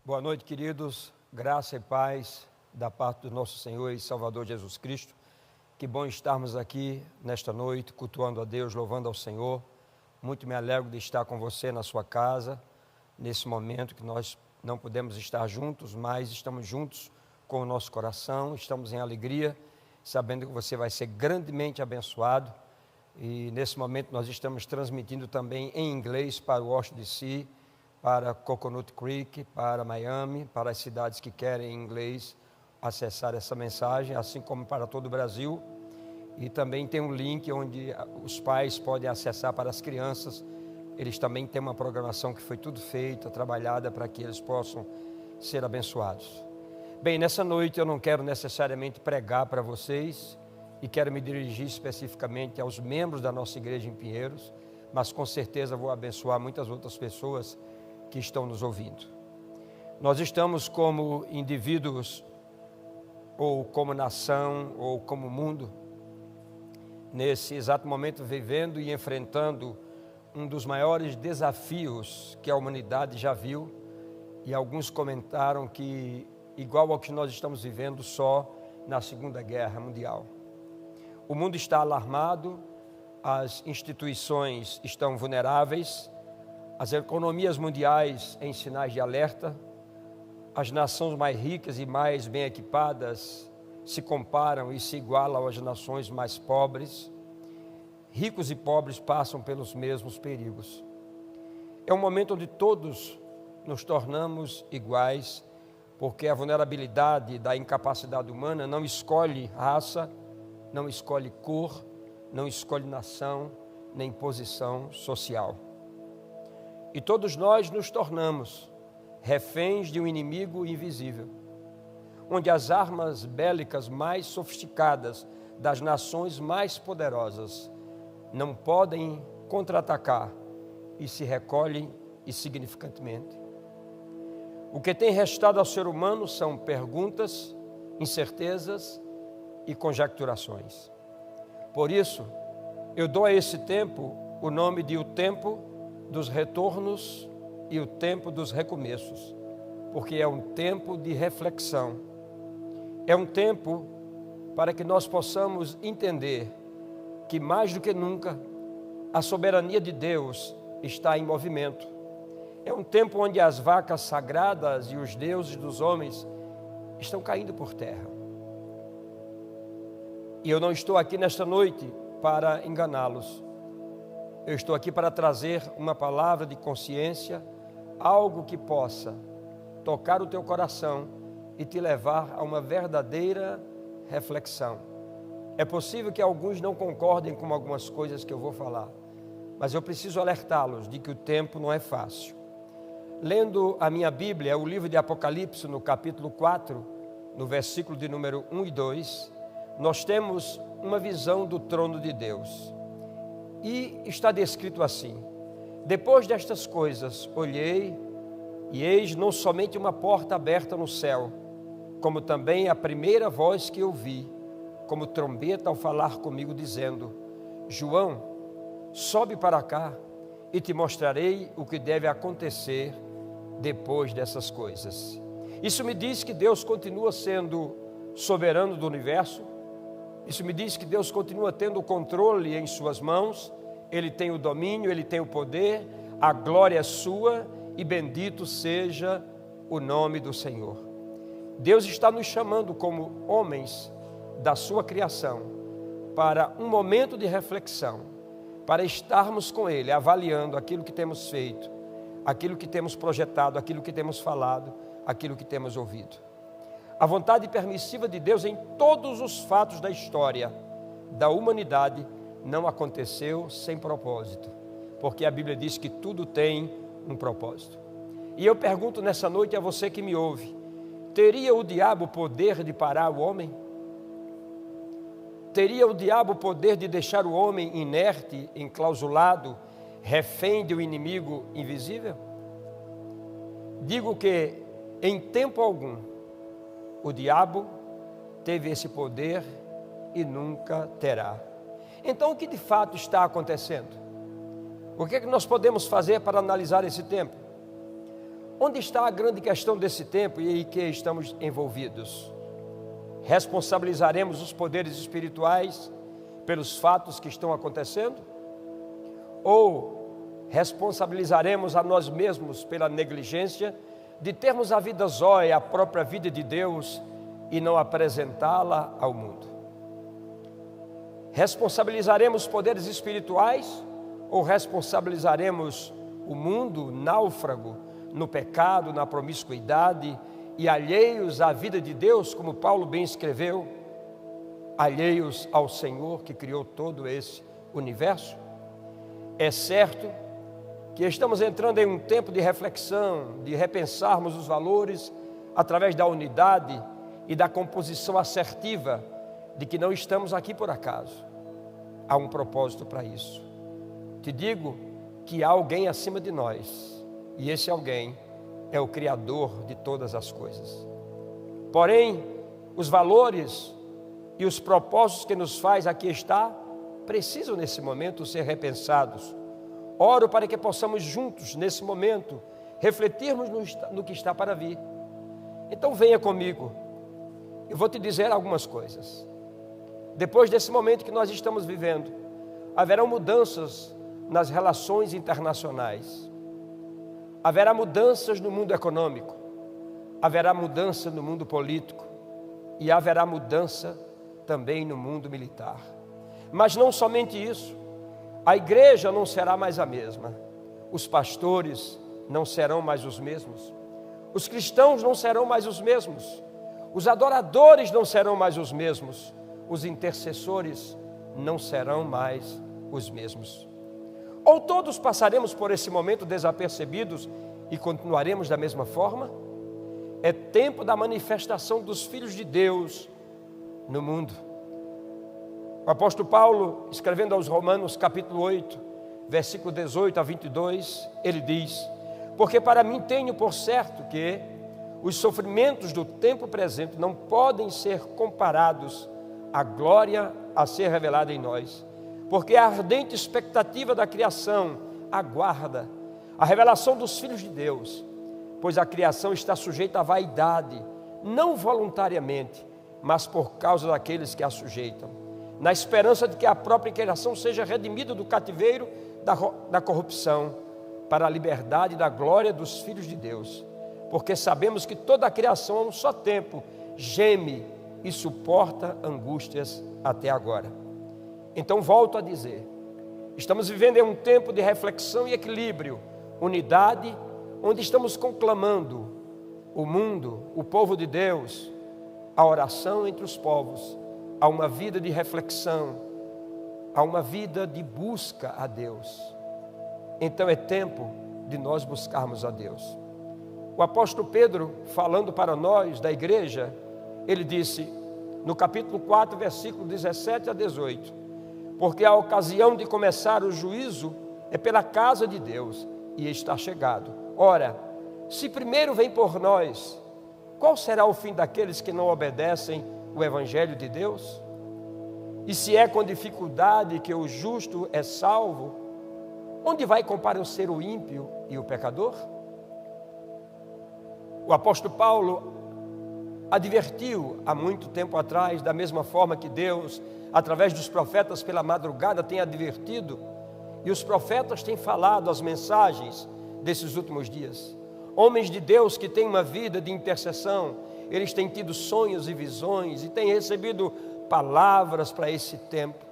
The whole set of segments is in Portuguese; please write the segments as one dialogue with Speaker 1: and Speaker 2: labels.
Speaker 1: Boa noite, queridos. Graça e paz da parte do nosso Senhor e Salvador Jesus Cristo. Que bom estarmos aqui nesta noite, cultuando a Deus, louvando ao Senhor. Muito me alegro de estar com você na sua casa, nesse momento que nós não podemos estar juntos, mas estamos juntos com o nosso coração, estamos em alegria, sabendo que você vai ser grandemente abençoado. E nesse momento nós estamos transmitindo também em inglês para Washington DC, para Coconut Creek, para Miami, para as cidades que querem em inglês acessar essa mensagem, assim como para todo o Brasil. E também tem um link onde os pais podem acessar para as crianças. Eles também têm uma programação que foi tudo feita, trabalhada para que eles possam ser abençoados. Bem, nessa noite eu não quero necessariamente pregar para vocês e quero me dirigir especificamente aos membros da nossa igreja em Pinheiros, mas com certeza vou abençoar muitas outras pessoas que estão nos ouvindo. Nós estamos como indivíduos, ou como nação, ou como mundo, nesse exato momento vivendo e enfrentando um dos maiores desafios que a humanidade já viu, e alguns comentaram que igual ao que nós estamos vivendo só na Segunda Guerra Mundial. O mundo está alarmado, as instituições estão vulneráveis, as economias mundiais em sinais de alerta, as nações mais ricas e mais bem equipadas se comparam e se igualam às nações mais pobres. Ricos e pobres passam pelos mesmos perigos. É um momento onde todos nos tornamos iguais, porque a vulnerabilidade da incapacidade humana não escolhe raça, não escolhe cor, não escolhe nação, nem posição social. E todos nós nos tornamos reféns de um inimigo invisível, onde as armas bélicas mais sofisticadas das nações mais poderosas não podem contra-atacar e se recolhem insignificantemente. O que tem restado ao ser humano são perguntas, incertezas e conjecturações. Por isso, eu dou a esse tempo o nome de o tempo dos retornos e o tempo dos recomeços, porque é um tempo de reflexão, é um tempo para que nós possamos entender que mais do que nunca a soberania de Deus está em movimento. É um tempo onde as vacas sagradas e os deuses dos homens estão caindo por terra. E eu não estou aqui nesta noite para enganá-los. Eu estou aqui para trazer uma palavra de consciência, algo que possa tocar o teu coração e te levar a uma verdadeira reflexão. É possível que alguns não concordem com algumas coisas que eu vou falar, mas eu preciso alertá-los de que o tempo não é fácil. Lendo a minha Bíblia, o livro de Apocalipse, no capítulo 4, no versículo de número 1 e 2, nós temos uma visão do trono de Deus. E está descrito assim: depois destas coisas olhei, e eis não somente uma porta aberta no céu, como também a primeira voz que ouvi, como trombeta ao falar comigo, dizendo: João, sobe para cá, e te mostrarei o que deve acontecer depois dessas coisas. Isso me diz que Deus continua sendo soberano do universo. Isso me diz que Deus continua tendo o controle em suas mãos, Ele tem o domínio, Ele tem o poder, a glória é sua e bendito seja o nome do Senhor. Deus está nos chamando como homens da sua criação para um momento de reflexão, para estarmos com Ele, avaliando aquilo que temos feito, aquilo que temos projetado, aquilo que temos falado, aquilo que temos ouvido. A vontade permissiva de Deus em todos os fatos da história da humanidade não aconteceu sem propósito, porque a Bíblia diz que tudo tem um propósito. E eu pergunto nessa noite a você que me ouve: teria o diabo o poder de parar o homem? Teria o diabo o poder de deixar o homem inerte, enclausulado, refém de um inimigo invisível? Digo que em tempo algum o diabo teve esse poder e nunca terá. Então, o que de fato está acontecendo? O que é que nós podemos fazer para analisar esse tempo? onde está a grande questão desse tempo e em que estamos envolvidos? Responsabilizaremos os poderes espirituais pelos fatos que estão acontecendo? Ou responsabilizaremos a nós mesmos pela negligência de termos a vida zóia, a própria vida de Deus, e não apresentá-la ao mundo? Responsabilizaremos os poderes espirituais ou responsabilizaremos o mundo náufrago no pecado, na promiscuidade e alheios à vida de Deus, como Paulo bem escreveu, alheios ao Senhor que criou todo esse universo? É certo que estamos entrando em um tempo de reflexão, de repensarmos os valores através da unidade e da composição assertiva de que não estamos aqui por acaso. Há um propósito para isso. Te digo que há alguém acima de nós, e esse alguém é o Criador de todas as coisas. Porém, os valores e os propósitos que nos faz aqui estar, precisam nesse momento ser repensados. Oro para que possamos juntos, nesse momento, refletirmos no que está para vir. Então venha comigo, eu vou te dizer algumas coisas. Depois desse momento que nós estamos vivendo, haverão mudanças nas relações internacionais, haverá mudanças no mundo econômico, haverá mudança no mundo político e haverá mudança também no mundo militar. Mas não somente isso, a igreja não será mais a mesma, os pastores não serão mais os mesmos, os cristãos não serão mais os mesmos, os adoradores não serão mais os mesmos, os intercessores não serão mais os mesmos. Ou todos passaremos por esse momento desapercebidos e continuaremos da mesma forma? É tempo da manifestação dos filhos de Deus no mundo. O apóstolo Paulo, escrevendo aos Romanos capítulo 8, versículo 18 a 22, ele diz: porque para mim tenho por certo que os sofrimentos do tempo presente não podem ser comparados à glória a ser revelada em nós, porque a ardente expectativa da criação aguarda a revelação dos filhos de Deus, pois a criação está sujeita à vaidade, não voluntariamente, mas por causa daqueles que a sujeitam, na esperança de que a própria criação seja redimida do cativeiro da corrupção, para a liberdade da glória dos filhos de Deus, porque sabemos que toda a criação a um só tempo geme e suporta angústias até agora. Então volto a dizer, estamos vivendo em um tempo de reflexão e equilíbrio, unidade, onde estamos conclamando o mundo, o povo de Deus, a oração entre os povos, a uma vida de reflexão, a uma vida de busca a Deus. Então é tempo de nós buscarmos a Deus. O apóstolo Pedro, falando para nós da igreja, ele disse, no capítulo 4, versículo 17 a 18, porque a ocasião de começar o juízo é pela casa de Deus, e está chegado. Ora, se primeiro vem por nós, qual será o fim daqueles que não obedecem o evangelho de Deus? E se é com dificuldade que o justo é salvo, onde vai comparecer o ímpio e o pecador? O apóstolo Paulo advertiu há muito tempo atrás, da mesma forma que Deus, através dos profetas pela madrugada, tem advertido, e os profetas têm falado as mensagens desses últimos dias. Homens de Deus que têm uma vida de intercessão, eles têm tido sonhos e visões, e têm recebido palavras para esse tempo.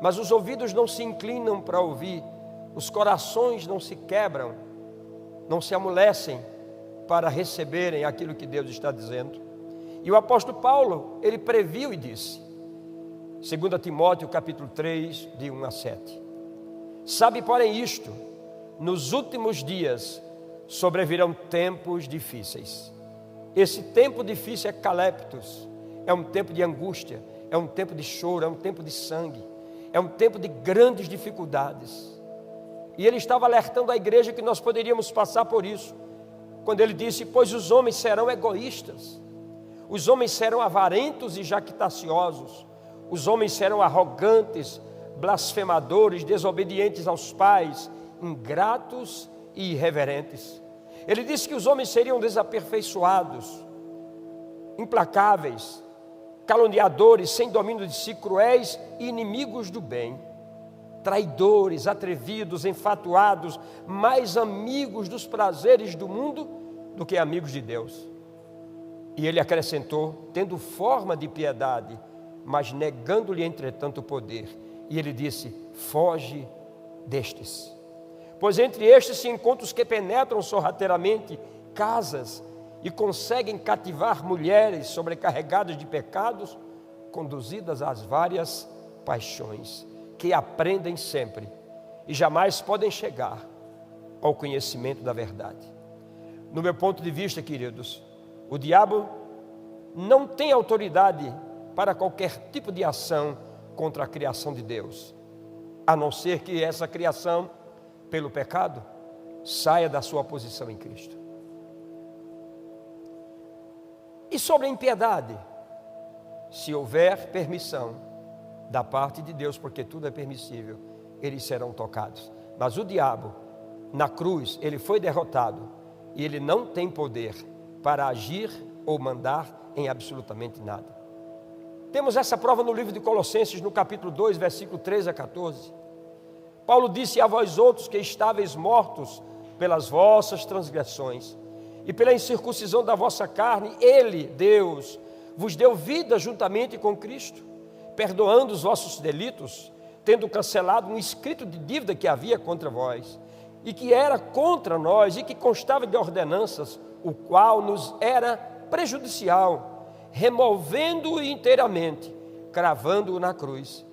Speaker 1: Mas os ouvidos não se inclinam para ouvir, os corações não se quebram, não se amolecem para receberem aquilo que Deus está dizendo. E o apóstolo Paulo, ele previu e disse, 2 Timóteo capítulo 3, de 1 a 7, sabe, porém, isto, nos últimos dias sobrevirão tempos difíceis. Esse tempo difícil é caleptos, é um tempo de angústia, é um tempo de choro, é um tempo de sangue, é um tempo de grandes dificuldades. E ele estava alertando a igreja que nós poderíamos passar por isso, quando ele disse, pois os homens serão egoístas, os homens serão avarentos e jactanciosos, os homens serão arrogantes, blasfemadores, desobedientes aos pais, ingratos e irreverentes. Ele disse que os homens seriam desaperfeiçoados, implacáveis, caluniadores, sem domínio de si, cruéis e inimigos do bem, traidores, atrevidos, enfatuados, mais amigos dos prazeres do mundo do que amigos de Deus. E ele acrescentou, tendo forma de piedade, mas negando-lhe entretanto o poder. E ele disse, foge destes. Pois entre estes se encontram os que penetram sorrateiramente casas e conseguem cativar mulheres sobrecarregadas de pecados, conduzidas às várias paixões, que aprendem sempre e jamais podem chegar ao conhecimento da verdade. No meu ponto de vista, queridos, o diabo não tem autoridade para qualquer tipo de ação contra a criação de Deus, a não ser que essa criação, pelo pecado, saia da sua posição em Cristo. E sobre a impiedade, se houver permissão da parte de Deus, porque tudo é permissível, eles serão tocados. Mas o diabo, na cruz, ele foi derrotado e ele não tem poder para agir ou mandar em absolutamente nada. Temos essa prova no livro de Colossenses, no capítulo 2, versículo 13 a 14. Paulo disse a vós outros que estáveis mortos pelas vossas transgressões e pela incircuncisão da vossa carne, Ele, Deus, vos deu vida juntamente com Cristo, perdoando os vossos delitos, tendo cancelado um escrito de dívida que havia contra vós, e que era contra nós, e que constava de ordenanças, o qual nos era prejudicial, removendo-o inteiramente, cravando-o na cruz,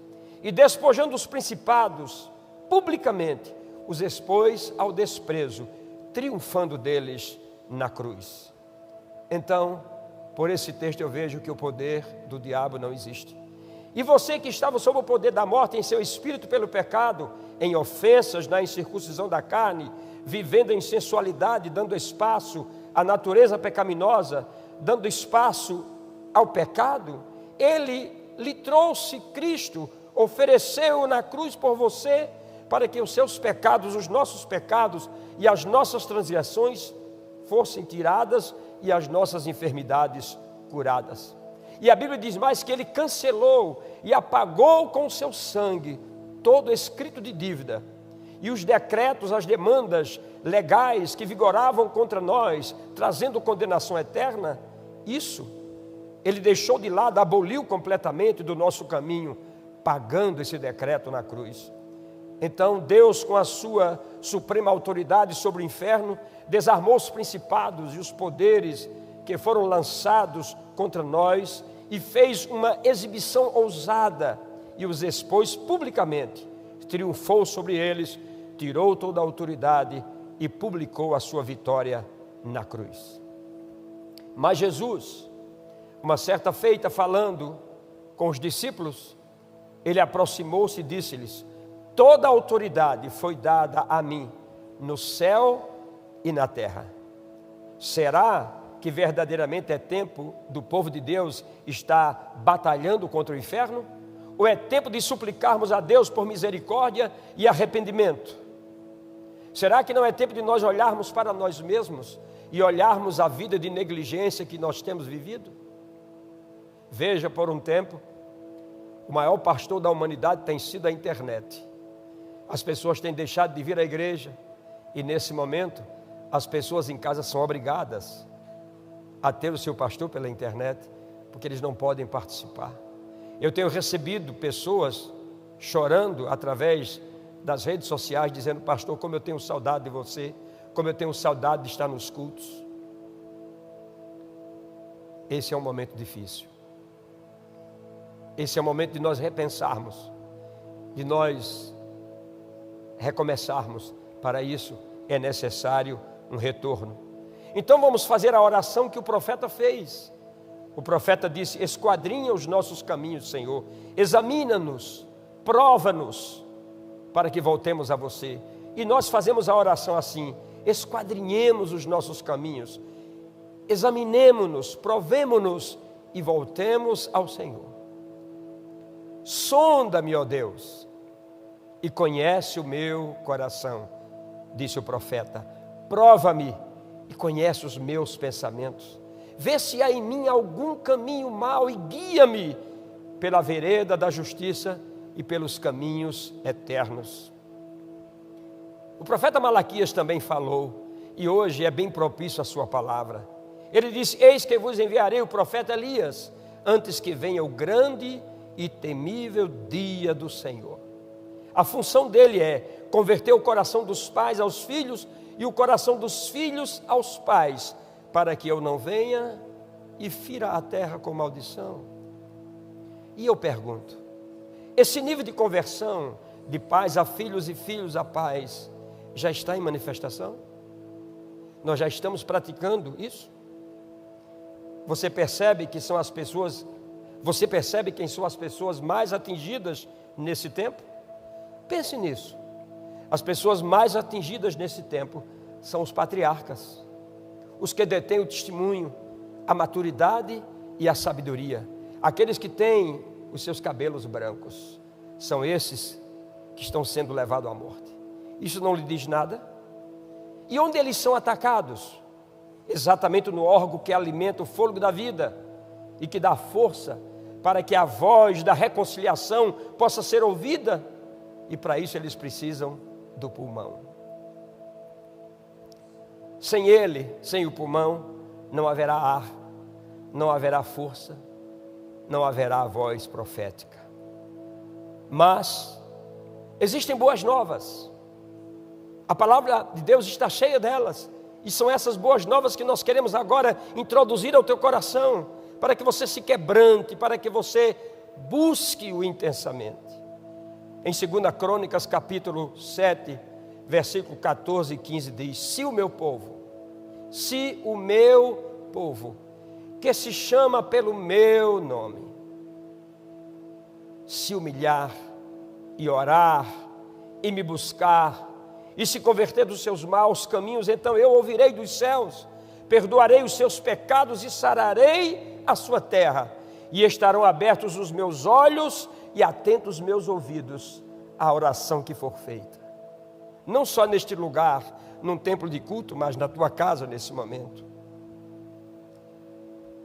Speaker 1: e despojando os principados, publicamente, os expôs ao desprezo, triunfando deles na cruz. Então, por esse texto eu vejo que o poder do diabo não existe. E você que estava sob o poder da morte em seu espírito pelo pecado, em ofensas, na incircuncisão da carne, vivendo em sensualidade, dando espaço à natureza pecaminosa, dando espaço ao pecado, Ele lhe trouxe Cristo, ofereceu na cruz por você, para que os seus pecados, os nossos pecados e as nossas transgressões fossem tiradas e as nossas enfermidades curadas. E a Bíblia diz mais que Ele cancelou e apagou com o seu sangue todo escrito de dívida e os decretos, as demandas legais que vigoravam contra nós, trazendo condenação eterna. Isso Ele deixou de lado, aboliu completamente do nosso caminho, pagando esse decreto na cruz. Então Deus, com a sua suprema autoridade sobre o inferno, desarmou os principados e os poderes que foram lançados contra nós e fez uma exibição ousada e os expôs publicamente, triunfou sobre eles, tirou toda a autoridade e publicou a sua vitória na cruz. Mas Jesus, uma certa feita, falando com os discípulos, Ele aproximou-se e disse-lhes: toda a autoridade foi dada a mim, no céu e na terra. Será que verdadeiramente é tempo do povo de Deus estar batalhando contra o inferno? Ou é tempo de suplicarmos a Deus por misericórdia e arrependimento? Será que não é tempo de nós olharmos para nós mesmos e olharmos a vida de negligência que nós temos vivido? Veja, por um tempo, o maior pastor da humanidade tem sido a internet. As pessoas têm deixado de vir à igreja e nesse momento as pessoas em casa são obrigadas a ter o seu pastor pela internet, porque eles não podem participar. Eu tenho recebido pessoas chorando através das redes sociais, dizendo: pastor, como eu tenho saudade de você, como eu tenho saudade de estar nos cultos. Esse é um momento difícil. Esse é o momento de nós repensarmos, de nós recomeçarmos. Para isso é necessário um retorno. Então vamos fazer a oração que o profeta fez. O profeta disse: esquadrinha os nossos caminhos, Senhor, examina-nos, prova-nos, para que voltemos a você. E nós fazemos a oração assim: esquadrinhemos os nossos caminhos, examinemo-nos, provemo-nos e voltemos ao Senhor. Sonda-me, ó Deus, e conhece o meu coração, disse o profeta. Prova-me e conhece os meus pensamentos. Vê se há em mim algum caminho mau e guia-me pela vereda da justiça e pelos caminhos eternos. O profeta Malaquias também falou, e hoje é bem propício a sua palavra. Ele disse: eis que vos enviarei o profeta Elias, antes que venha o grande e temível dia do Senhor. A função dele é converter o coração dos pais aos filhos e o coração dos filhos aos pais, para que eu não venha e fira a terra com maldição. E eu pergunto, esse nível de conversão de pais a filhos e filhos a pais já está em manifestação? Nós já estamos praticando isso? Você percebe quem são as pessoas mais atingidas nesse tempo? Pense nisso. As pessoas mais atingidas nesse tempo são os patriarcas, os que detêm o testemunho, a maturidade e a sabedoria, aqueles que têm os seus cabelos brancos, são esses que estão sendo levados à morte. Isso não lhe diz nada? E onde eles são atacados? Exatamente no órgão que alimenta o fôlego da vida e que dá força para que a voz da reconciliação possa ser ouvida, e para isso eles precisam do pulmão. Sem ele, sem o pulmão, não haverá ar, não haverá força, não haverá voz profética. Mas existem boas novas. A palavra de Deus está cheia delas, e são essas boas novas que nós queremos agora introduzir ao teu coração, para que você se quebrante, para que você busque-o intensamente. Em 2 Crônicas, capítulo 7, versículo 14 e 15 diz: se o meu povo, que se chama pelo meu nome, se humilhar e orar e me buscar e se converter dos seus maus caminhos, então eu ouvirei dos céus, perdoarei os seus pecados e sararei a sua terra, e estarão abertos os meus olhos e atentos os meus ouvidos à oração que for feita. Não só neste lugar, num templo de culto, mas na tua casa nesse momento.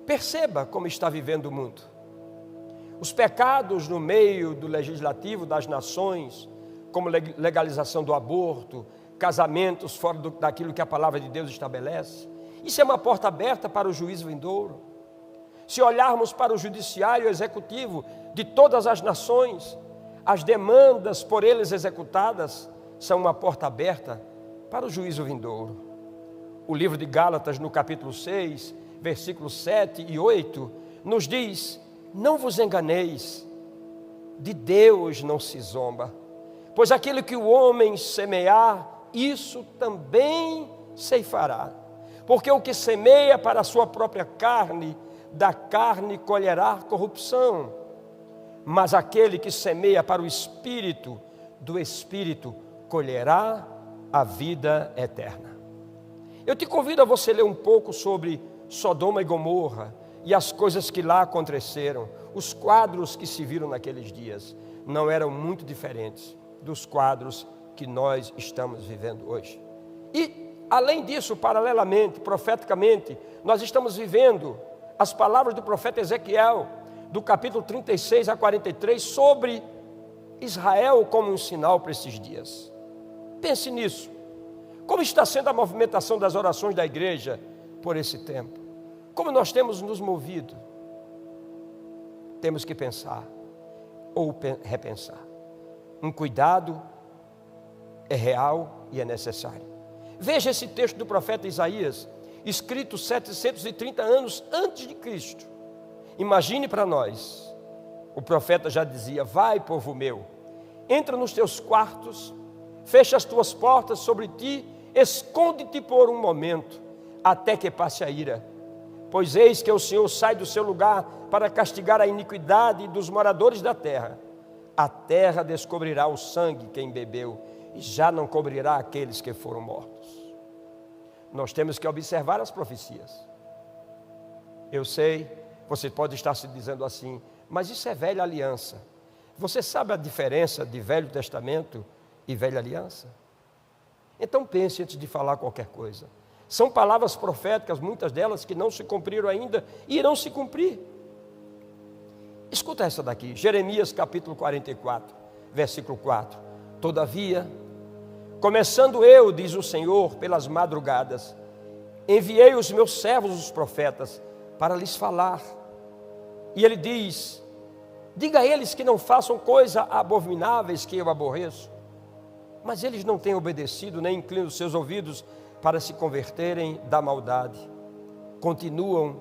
Speaker 1: Perceba como está vivendo o mundo. Os pecados no meio do legislativo das nações, como legalização do aborto, casamentos fora daquilo que a palavra de Deus estabelece, isso é uma porta aberta para o juízo vindouro. Se olharmos para o judiciário executivo de todas as nações, as demandas por eles executadas são uma porta aberta para o juízo vindouro. O livro de Gálatas, no capítulo 6, versículos 7 e 8, nos diz: não vos enganeis, de Deus não se zomba, pois aquilo que o homem semear, isso também ceifará. Porque o que semeia para a sua própria carne, da carne colherá corrupção. Mas aquele que semeia para o Espírito, do Espírito colherá a vida eterna. Eu te convido a você ler um pouco sobre Sodoma e Gomorra e as coisas que lá aconteceram. Os quadros que se viram naqueles dias não eram muito diferentes dos quadros que nós estamos vivendo hoje. E, além disso, paralelamente, profeticamente, nós estamos vivendo as palavras do profeta Ezequiel, do capítulo 36 a 43, sobre Israel como um sinal para esses dias. Pense nisso. Como está sendo a movimentação das orações da igreja por esse tempo? Como nós temos nos movido? Temos que pensar ou repensar. Um cuidado é real e é necessário. Veja esse texto do profeta Isaías, escrito 730 anos antes de Cristo. Imagine para nós, o profeta já dizia: vai, povo meu, entra nos teus quartos, fecha as tuas portas sobre ti, esconde-te por um momento, até que passe a ira. Pois eis que o Senhor sai do seu lugar para castigar a iniquidade dos moradores da terra. A terra descobrirá o sangue quem bebeu, e já não cobrirá aqueles que foram mortos. Nós temos que observar as profecias. Eu sei, você pode estar se dizendo assim, mas isso é velha aliança. Você sabe a diferença de Velho Testamento e Velha Aliança? Então pense antes de falar qualquer coisa. São palavras proféticas, muitas delas que não se cumpriram ainda e irão se cumprir. Escuta essa daqui, Jeremias capítulo 44, versículo 4. Todavia, começando eu, diz o Senhor, pelas madrugadas, enviei os meus servos, os profetas, para lhes falar. E ele diz: diga a eles que não façam coisas abomináveis que eu aborreço. Mas eles não têm obedecido, nem inclinam os seus ouvidos para se converterem da maldade. Continuam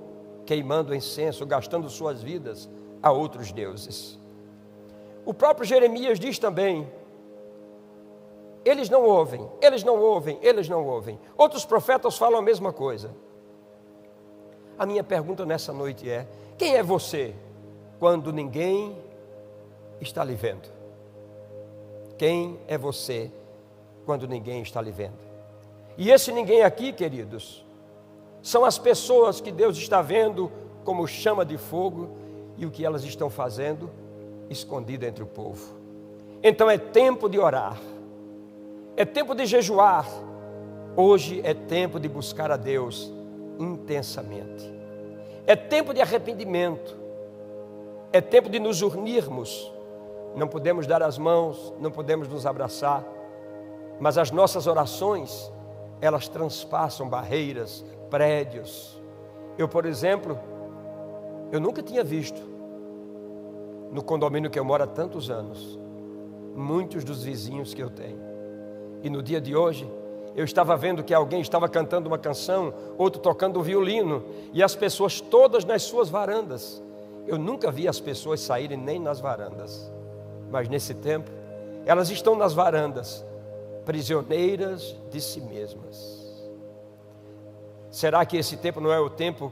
Speaker 1: queimando incenso, gastando suas vidas a outros deuses. O próprio Jeremias diz também: eles não ouvem, eles não ouvem, eles não ouvem. Outros profetas falam a mesma coisa. A minha pergunta nessa noite é: quem é você quando ninguém está lhe vendo? Quem é você quando ninguém está lhe vendo? E esse ninguém aqui, queridos, são as pessoas que Deus está vendo como chama de fogo e o que elas estão fazendo escondido entre o povo. Então é tempo de orar, é tempo de jejuar. Hoje é tempo de buscar a Deus intensamente. É tempo de arrependimento. É tempo de nos unirmos. Não podemos dar as mãos, não podemos nos abraçar, mas as nossas orações, elas transpassam barreiras, prédios. Eu, por exemplo, eu nunca tinha visto, no condomínio que eu moro há tantos anos, muitos dos vizinhos que eu tenho. E no dia de hoje, eu estava vendo que alguém estava cantando uma canção, outro tocando um violino, e as pessoas todas nas suas varandas. Eu nunca vi as pessoas saírem nem nas varandas, mas nesse tempo, elas estão nas varandas, prisioneiras de si mesmas. Será que esse tempo não é o tempo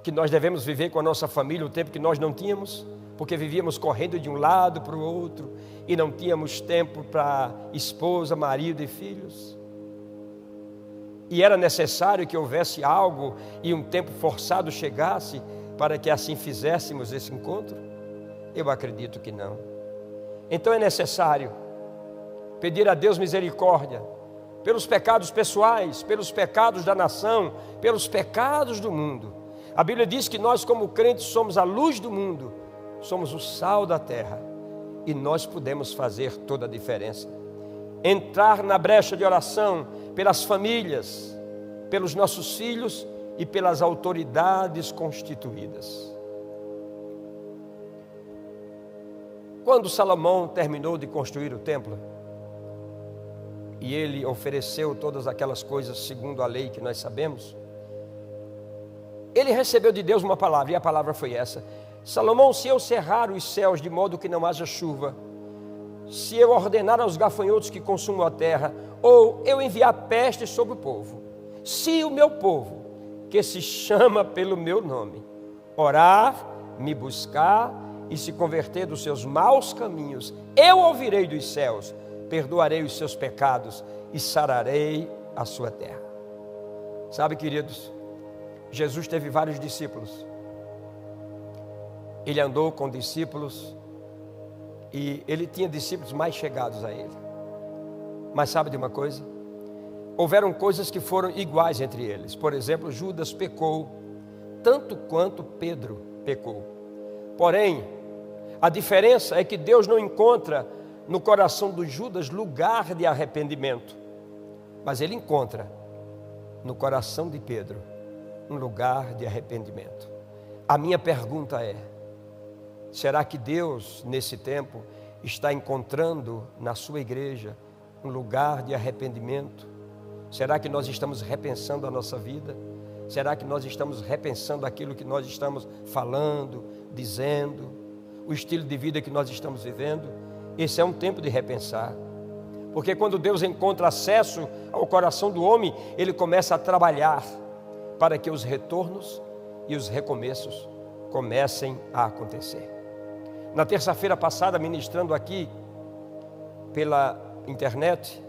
Speaker 1: que nós devemos viver com a nossa família, o tempo que nós não tínhamos? Porque vivíamos correndo de um lado para o outro e não tínhamos tempo para esposa, marido e filhos. E era necessário que houvesse algo e um tempo forçado chegasse para que assim fizéssemos esse encontro? Eu acredito que não. Então é necessário pedir a Deus misericórdia pelos pecados pessoais, pelos pecados da nação, pelos pecados do mundo. A Bíblia diz que nós, como crentes, somos a luz do mundo, somos o sal da terra, e nós podemos fazer toda a diferença. Entrar na brecha de oração pelas famílias, pelos nossos filhos e pelas autoridades constituídas. Quando Salomão terminou de construir o templo, e ele ofereceu todas aquelas coisas segundo a lei que nós sabemos, ele recebeu de Deus uma palavra, e a palavra foi essa: Salomão, se eu cerrar os céus de modo que não haja chuva, se eu ordenar aos gafanhotos que consumam a terra, ou eu enviar peste sobre o povo, se o meu povo, que se chama pelo meu nome, orar, me buscar e se converter dos seus maus caminhos, eu ouvirei dos céus, perdoarei os seus pecados e sararei a sua terra. Sabe, queridos, Jesus teve vários discípulos. Ele andou com discípulos e ele tinha discípulos mais chegados a ele. Mas sabe de uma coisa? Houveram coisas que foram iguais entre eles. Por exemplo, Judas pecou tanto quanto Pedro pecou. Porém, a diferença é que Deus não encontra no coração do Judas lugar de arrependimento, mas ele encontra no coração de Pedro um lugar de arrependimento. A minha pergunta é: será que Deus nesse tempo está encontrando na sua igreja um lugar de arrependimento? Será que nós estamos repensando a nossa vida? Será que nós estamos repensando aquilo que nós estamos falando, dizendo, o estilo de vida que nós estamos vivendo? Esse é um tempo de repensar, porque quando Deus encontra acesso ao coração do homem, Ele começa a trabalhar para que os retornos e os recomeços comecem a acontecer. Na terça-feira passada, ministrando aqui pela internet,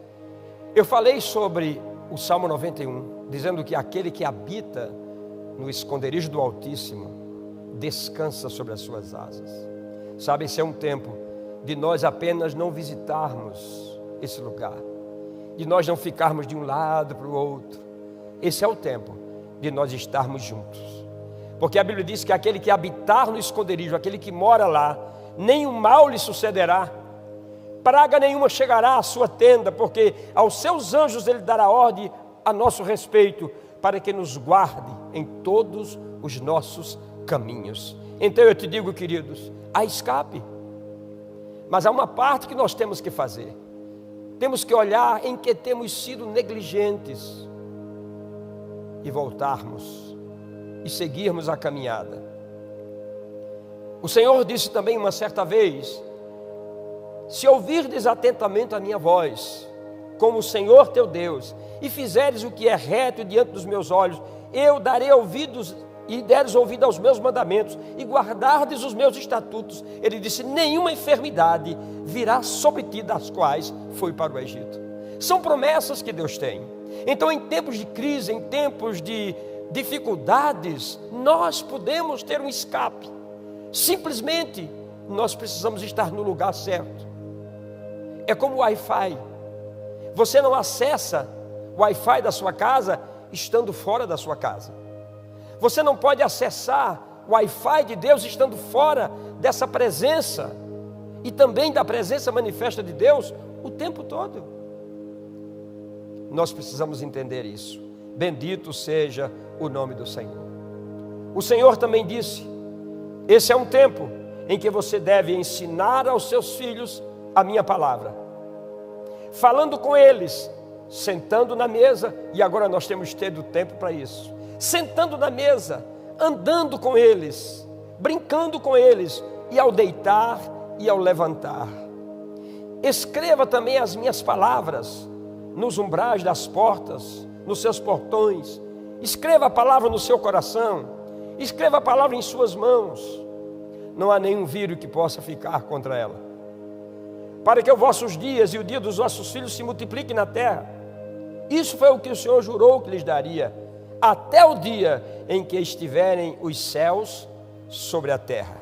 Speaker 1: eu falei sobre o Salmo 91, dizendo que aquele que habita no esconderijo do Altíssimo descansa sobre as suas asas. Sabe, esse é um tempo de nós apenas não visitarmos esse lugar, de nós não ficarmos de um lado para o outro, esse é o tempo de nós estarmos juntos. Porque a Bíblia diz que aquele que habitar no esconderijo, aquele que mora lá, nenhum mal lhe sucederá, praga nenhuma chegará à sua tenda, porque aos seus anjos ele dará ordem a nosso respeito, para que nos guarde em todos os nossos caminhos. Então eu te digo, queridos, há escape, mas há uma parte que nós temos que fazer. Temos que olhar em que temos sido negligentes e voltarmos e seguirmos a caminhada. O Senhor disse também uma certa vez: se ouvirdes atentamente a minha voz, como o Senhor teu Deus, e fizeres o que é reto diante dos meus olhos, eu darei ouvidos e deres ouvido aos meus mandamentos, e guardardes os meus estatutos. Ele disse: nenhuma enfermidade virá sobre ti, das quais foi para o Egito. São promessas que Deus tem. Então, em tempos de crise, em tempos de dificuldades, nós podemos ter um escape. Simplesmente, nós precisamos estar no lugar certo. É como o Wi-Fi. Você não acessa o Wi-Fi da sua casa estando fora da sua casa. Você não pode acessar o Wi-Fi de Deus estando fora dessa presença e também da presença manifesta de Deus o tempo todo. Nós precisamos entender isso. Bendito seja o nome do Senhor. O Senhor também disse: esse é um tempo em que você deve ensinar aos seus filhos a minha palavra, falando com eles, sentando na mesa, e agora nós temos tido tempo para isso, sentando na mesa, andando com eles, brincando com eles, e ao deitar e ao levantar. Escreva também as minhas palavras nos umbrais das portas, nos seus portões. Escreva a palavra no seu coração, escreva a palavra em suas mãos. Não há nenhum vírus que possa ficar contra ela, para que os vossos dias e o dia dos vossos filhos se multipliquem na terra. Isso foi o que o Senhor jurou que lhes daria, até o dia em que estiverem os céus sobre a terra.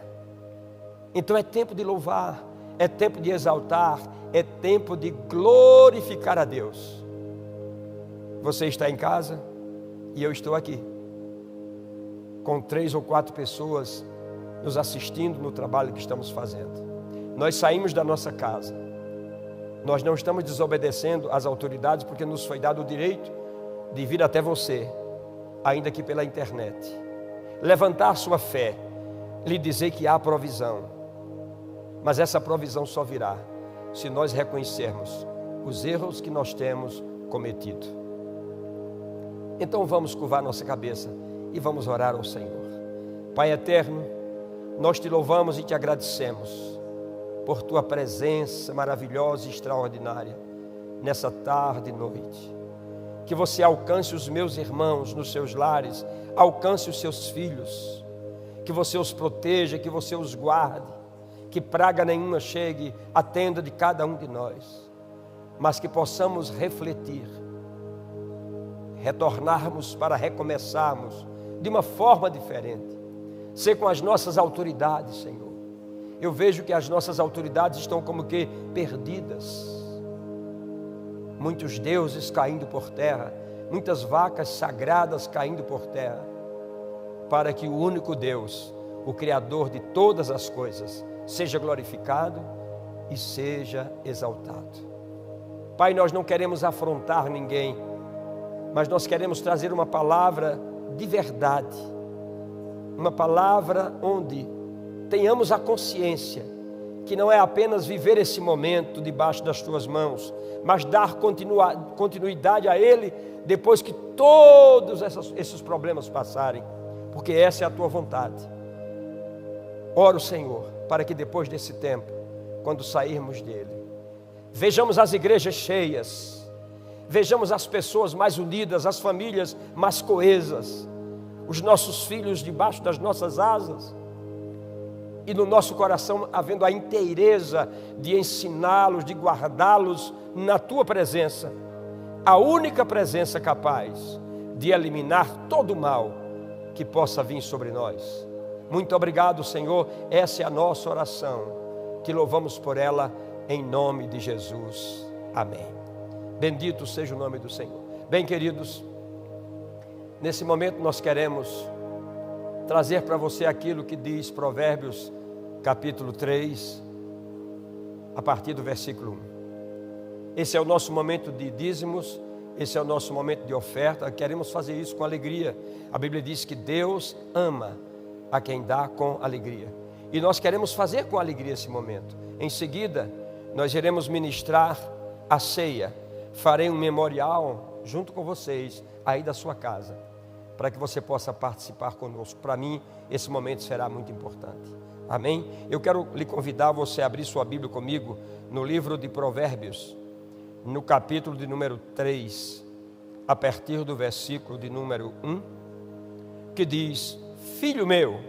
Speaker 1: Então é tempo de louvar, é tempo de exaltar, é tempo de glorificar a Deus. Você está em casa e eu estou aqui, com 3 ou 4 pessoas nos assistindo no trabalho que estamos fazendo. Nós saímos da nossa casa, nós não estamos desobedecendo às autoridades, porque nos foi dado o direito de vir até você, ainda que pela internet, levantar sua fé, lhe dizer que há provisão, mas essa provisão só virá se nós reconhecermos os erros que nós temos cometido. Então vamos curvar nossa cabeça e vamos orar ao Senhor. Pai eterno, nós te louvamos e te agradecemos por tua presença maravilhosa e extraordinária nessa tarde e noite. Que você alcance os meus irmãos nos seus lares, alcance os seus filhos, que você os proteja, que você os guarde, que praga nenhuma chegue à tenda de cada um de nós, mas que possamos refletir, retornarmos para recomeçarmos de uma forma diferente, ser com as nossas autoridades, Senhor. Eu vejo que as nossas autoridades estão como que perdidas, muitos deuses caindo por terra, muitas vacas sagradas caindo por terra, para que o único Deus, o Criador de todas as coisas, seja glorificado e seja exaltado. Pai, nós não queremos afrontar ninguém, mas nós queremos trazer uma palavra de verdade, uma palavra onde tenhamos a consciência que não é apenas viver esse momento debaixo das tuas mãos, mas dar continuidade a ele depois que todos esses problemas passarem, porque essa é a tua vontade. Oro, Senhor, para que depois desse tempo, quando sairmos dele, vejamos as igrejas cheias, vejamos as pessoas mais unidas, as famílias mais coesas, os nossos filhos debaixo das nossas asas, e no nosso coração havendo a inteireza de ensiná-los, de guardá-los na tua presença, a única presença capaz de eliminar todo o mal que possa vir sobre nós. Muito obrigado, Senhor, essa é a nossa oração, te louvamos por ela em nome de Jesus, amém. Bendito seja o nome do Senhor. Bem, queridos, Nesse momento nós queremos trazer para você aquilo que diz Provérbios capítulo 3, a partir do versículo 1. Esse é o nosso momento de dízimos, esse é o nosso momento de oferta. Queremos fazer isso com alegria. A Bíblia diz que Deus ama a quem dá com alegria, e nós queremos fazer com alegria esse momento. Em seguida, nós iremos ministrar a ceia. Farei um memorial junto com vocês aí da sua casa, para que você possa participar conosco. Para mim, esse momento será muito importante. Amém? Eu quero lhe convidar a você a abrir sua Bíblia comigo no livro de Provérbios, no capítulo de número 3, a partir do versículo de número 1, que diz: Filho meu,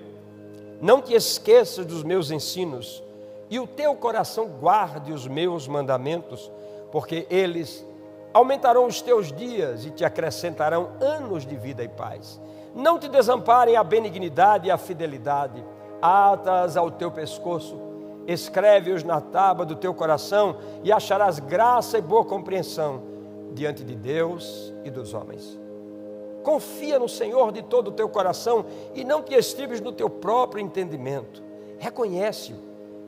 Speaker 1: não te esqueças dos meus ensinos, e o teu coração guarde os meus mandamentos, porque eles aumentarão os teus dias e te acrescentarão anos de vida e paz. Não te desamparem a benignidade e a fidelidade, atas ao teu pescoço, escreve-os na tábua do teu coração, e acharás graça e boa compreensão diante de Deus e dos homens. Confia no Senhor de todo o teu coração e não te estribes no teu próprio entendimento. Reconhece-o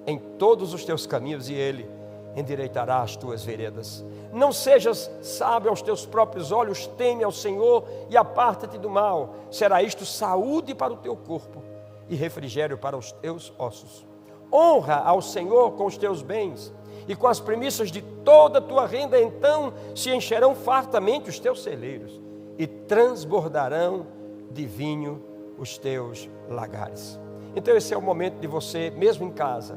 Speaker 1: em todos os teus caminhos e Ele endireitará as tuas veredas. Não sejas sábio aos teus próprios olhos, teme ao Senhor e aparta-te do mal. Será isto saúde para o teu corpo e refrigério para os teus ossos. Honra ao Senhor com os teus bens e com as primícias de toda a tua renda, então se encherão fartamente os teus celeiros e transbordarão de vinho os teus lagares. Então esse é o momento de você, mesmo em casa,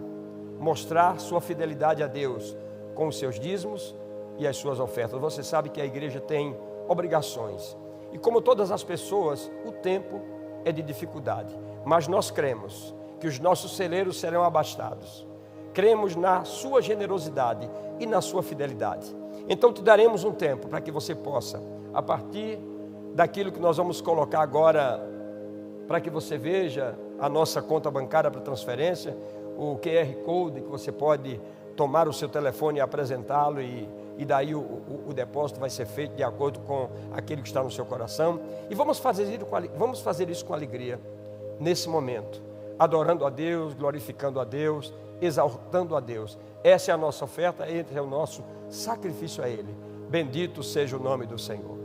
Speaker 1: mostrar sua fidelidade a Deus com os seus dízimos e as suas ofertas. Você sabe que a igreja tem obrigações, e como todas as pessoas, o tempo é de dificuldade, mas nós cremos que os nossos celeiros serão abastados. Cremos na sua generosidade e na sua fidelidade. Então te daremos um tempo para que você possa, a partir daquilo que nós vamos colocar agora, para que você veja a nossa conta bancária para transferência, o QR Code, que você pode tomar o seu telefone e apresentá-lo, e daí o depósito vai ser feito de acordo com aquilo que está no seu coração. E vamos fazer isso com alegria nesse momento, adorando a Deus, glorificando a Deus, exaltando a Deus. Essa é a nossa oferta, esse é o nosso sacrifício a Ele. Bendito seja o nome do Senhor.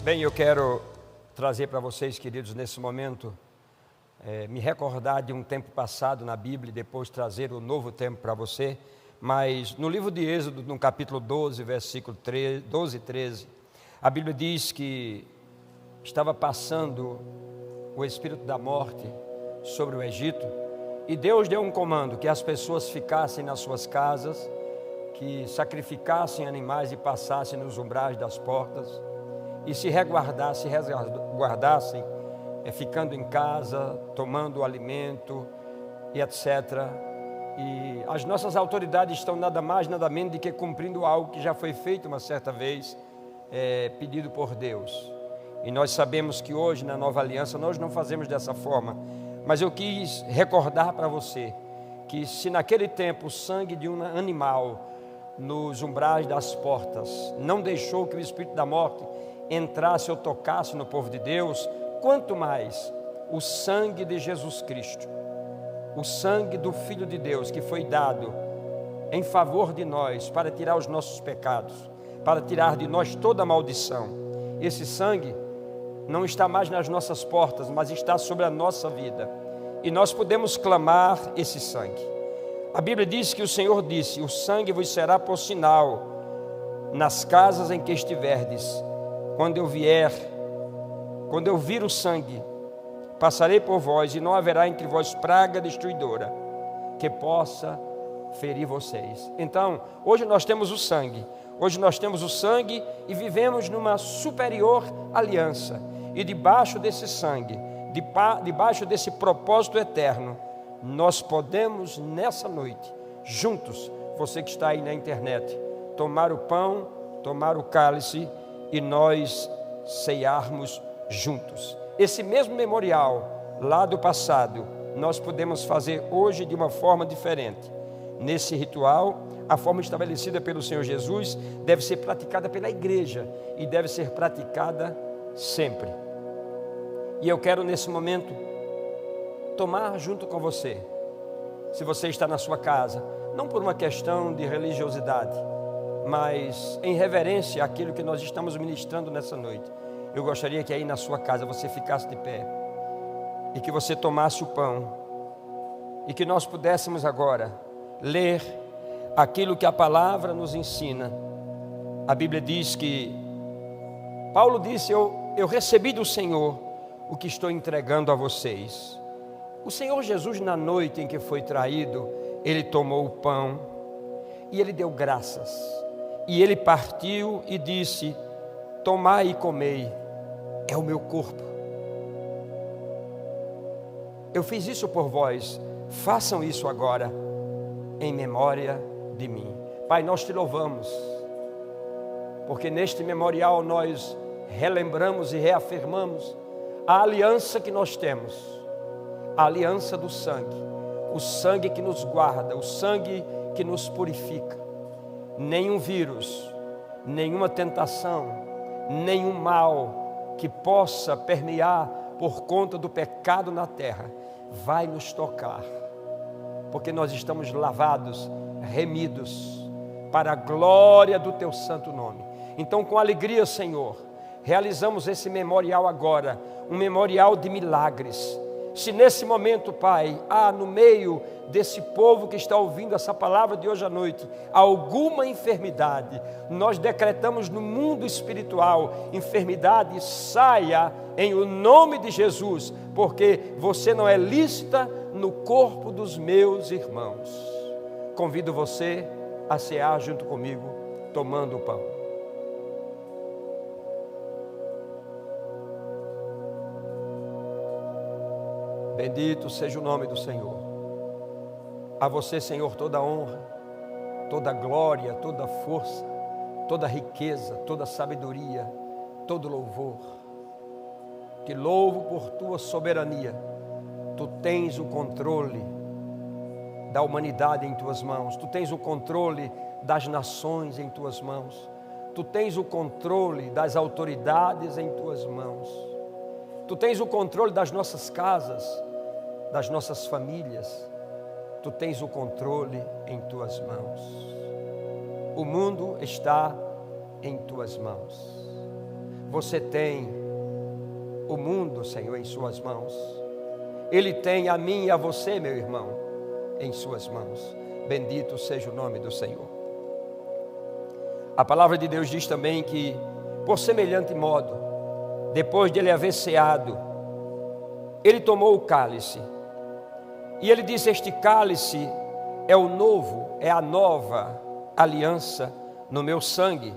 Speaker 1: Bem, eu quero trazer para vocês, queridos, nesse momento, me recordar de um tempo passado na Bíblia e depois trazer o novo tempo para você. Mas no livro de Êxodo, no capítulo 12, versículo 12 e 13, a Bíblia diz que estava passando o espírito da morte sobre o Egito, e Deus deu um comando que as pessoas ficassem nas suas casas, que sacrificassem animais e passassem nos umbrais das portas, e se resguardassem, ficando em casa, tomando alimento e etc. E as nossas autoridades estão nada mais, nada menos do que cumprindo algo que já foi feito uma certa vez, pedido por Deus. E nós sabemos que hoje, na nova aliança, nós não fazemos dessa forma. Mas eu quis recordar para você que se naquele tempo o sangue de um animal nos umbrais das portas não deixou que o espírito da morte entrasse ou tocasse no povo de Deus, quanto mais o sangue de Jesus Cristo, o sangue do Filho de Deus, que foi dado em favor de nós, para tirar os nossos pecados, para tirar de nós toda a maldição. Esse sangue não está mais nas nossas portas, mas está sobre a nossa vida, e nós podemos clamar esse sangue. A Bíblia diz que o Senhor disse: o sangue vos será por sinal nas casas em que estiverdes. Quando eu vir o sangue, passarei por vós, e não haverá entre vós praga destruidora que possa ferir vocês. Então, hoje nós temos o sangue. Hoje nós temos o sangue e vivemos numa superior aliança. E debaixo desse sangue, debaixo desse propósito eterno, nós podemos nessa noite, juntos, você que está aí na internet, tomar o pão, tomar o cálice e nós ceiarmos juntos. Esse mesmo memorial lá do passado, nós podemos fazer hoje de uma forma diferente. Nesse ritual, a forma estabelecida pelo Senhor Jesus deve ser praticada pela igreja e deve ser praticada sempre. E eu quero nesse momento tomar junto com você, se você está na sua casa, não por uma questão de religiosidade, mas em reverência àquilo que nós estamos ministrando nessa noite. Eu gostaria que aí na sua casa você ficasse de pé e que você tomasse o pão e que nós pudéssemos agora ler aquilo que a palavra nos ensina. A Bíblia diz que Paulo disse: eu recebi do Senhor o que estou entregando a vocês. O Senhor Jesus, na noite em que foi traído, ele tomou o pão e ele deu graças, e ele partiu e disse: tomai e comei, é o meu corpo. Eu fiz isso por vós, façam isso agora em memória de mim. Pai, nós te louvamos, porque neste memorial nós relembramos e reafirmamos a aliança que nós temos, a aliança do sangue, o sangue que nos guarda, o sangue que nos purifica. Nenhum vírus, nenhuma tentação, nenhum mal que possa permear por conta do pecado na terra vai nos tocar, porque nós estamos lavados, remidos para a glória do teu santo nome. Então, com alegria, Senhor, realizamos esse memorial agora, um memorial de milagres. Se nesse momento, Pai, há no meio desse povo que está ouvindo essa palavra de hoje à noite alguma enfermidade, nós decretamos no mundo espiritual: enfermidade saia em o nome de Jesus, porque você não é lícita no corpo dos meus irmãos. Convido você a cear junto comigo, tomando o pão. Bendito seja o nome do Senhor. A você, Senhor, toda honra, toda glória, toda força, toda riqueza, toda sabedoria, todo louvor. Te louvo por tua soberania. Tu tens o controle da humanidade em tuas mãos. Tu tens o controle das nações em tuas mãos. Tu tens o controle das autoridades em tuas mãos. Tu tens o controle das nossas casas, das nossas famílias. Tu tens o controle em tuas mãos. O mundo está em tuas mãos. Você tem o mundo, Senhor, em suas mãos. Ele tem a mim e a você, meu irmão, em suas mãos. Bendito seja o nome do Senhor. A palavra de Deus diz também que, por semelhante modo, depois de ele haver ceado, ele tomou o cálice. E ele disse: este cálice é o novo, é a nova aliança no meu sangue.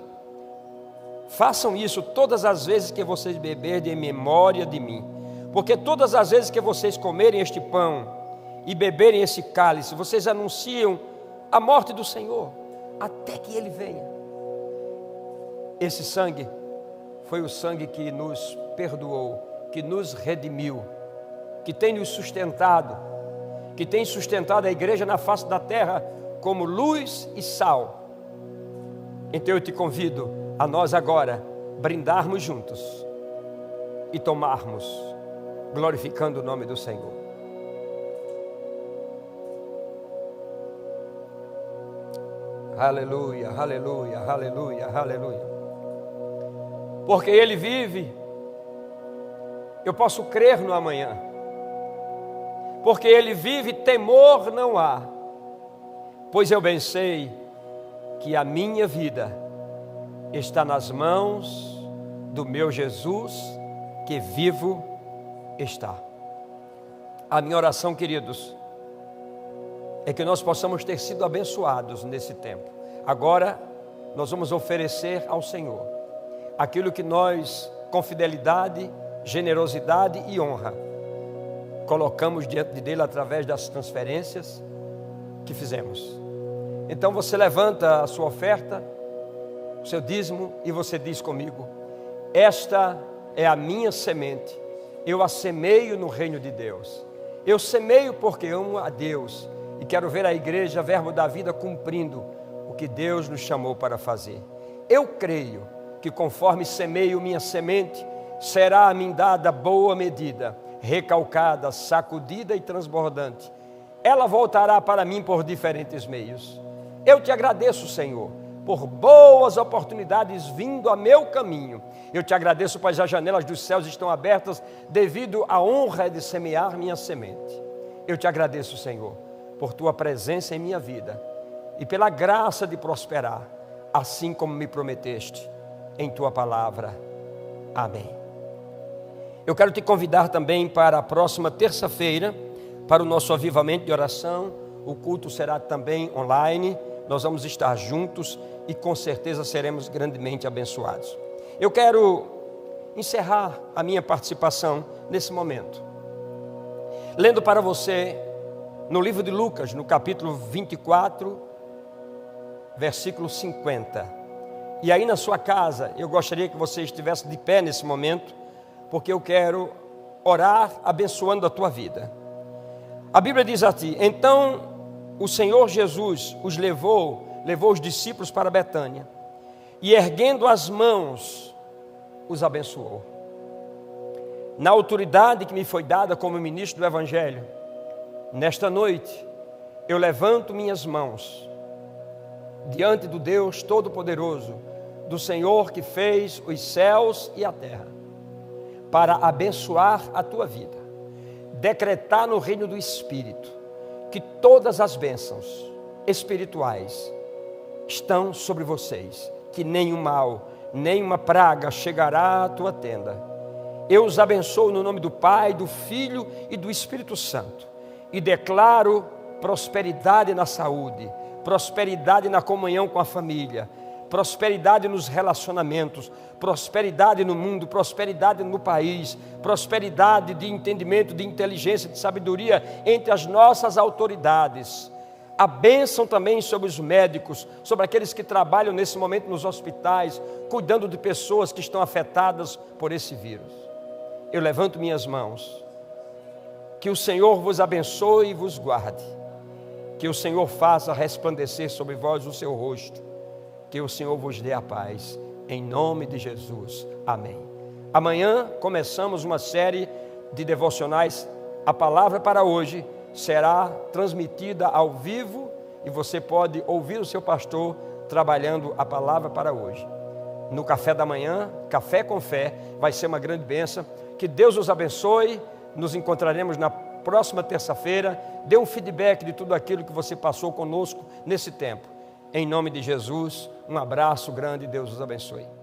Speaker 1: Façam isso todas as vezes que vocês beberem em memória de mim. Porque todas as vezes que vocês comerem este pão e beberem esse cálice, vocês anunciam a morte do Senhor, até que ele venha. Esse sangue foi o sangue que nos perdoou, que nos redimiu, que tem nos sustentado, que tem sustentado a igreja na face da terra como luz e sal. Então eu te convido a nós agora brindarmos juntos e tomarmos, glorificando o nome do Senhor. Aleluia, aleluia, aleluia, aleluia. Porque ele vive, eu posso crer no amanhã. Porque ele vive, temor não há. Pois eu bem sei que a minha vida está nas mãos do meu Jesus, que vivo está. A minha oração, queridos, é que nós possamos ter sido abençoados nesse tempo. Agora nós vamos oferecer ao Senhor aquilo que nós, com fidelidade, generosidade e honra, colocamos diante dele através das transferências que fizemos. Então você levanta a sua oferta, o seu dízimo, e você diz comigo: esta é a minha semente, eu a semeio no reino de Deus. Eu semeio porque amo a Deus e quero ver a igreja, Verbo da Vida, cumprindo o que Deus nos chamou para fazer. Eu creio que conforme semeio minha semente, será a mim dada boa medida, recalcada, sacudida e transbordante. Ela voltará para mim por diferentes meios. Eu te agradeço, Senhor, por boas oportunidades vindo a meu caminho. Eu te agradeço, pois as janelas dos céus estão abertas devido à honra de semear minha semente. Eu te agradeço, Senhor, por tua presença em minha vida e pela graça de prosperar, assim como me prometeste em tua palavra. Amém. Eu quero te convidar também para a próxima terça-feira, para o nosso avivamento de oração. O culto será também online. Nós vamos estar juntos e com certeza seremos grandemente abençoados. Eu quero encerrar a minha participação nesse momento, lendo para você no livro de Lucas, no capítulo 24, versículo 50. E aí na sua casa, eu gostaria que você estivesse de pé nesse momento, porque eu quero orar abençoando a tua vida. A Bíblia diz a ti: então o Senhor Jesus os levou os discípulos para Betânia, e erguendo as mãos, os abençoou. Na autoridade que me foi dada como ministro do Evangelho, nesta noite, eu levanto minhas mãos diante do Deus Todo-Poderoso, do Senhor que fez os céus e a terra, para abençoar a tua vida, decretar no reino do Espírito que todas as bênçãos espirituais estão sobre vocês, que nenhum mal, nenhuma praga chegará à tua tenda. Eu os abençoo no nome do Pai, do Filho e do Espírito Santo, e declaro prosperidade na saúde, prosperidade na comunhão com a família, prosperidade nos relacionamentos, prosperidade no mundo, prosperidade no país, prosperidade de entendimento, de inteligência, de sabedoria entre as nossas autoridades. A bênção também sobre os médicos, sobre aqueles que trabalham nesse momento nos hospitais, cuidando de pessoas que estão afetadas por esse vírus. Eu levanto minhas mãos, que o Senhor vos abençoe e vos guarde, que o Senhor faça resplandecer sobre vós o seu rosto, que o Senhor vos dê a paz, em nome de Jesus, amém. Amanhã começamos uma série de devocionais. A palavra para hoje será transmitida ao vivo e você pode ouvir o seu pastor trabalhando a palavra para hoje. No café da manhã, Café com Fé, vai ser uma grande bênção. Que Deus os abençoe. Nos encontraremos na próxima terça-feira. Dê um feedback de tudo aquilo que você passou conosco nesse tempo. Em nome de Jesus, um abraço grande e Deus os abençoe.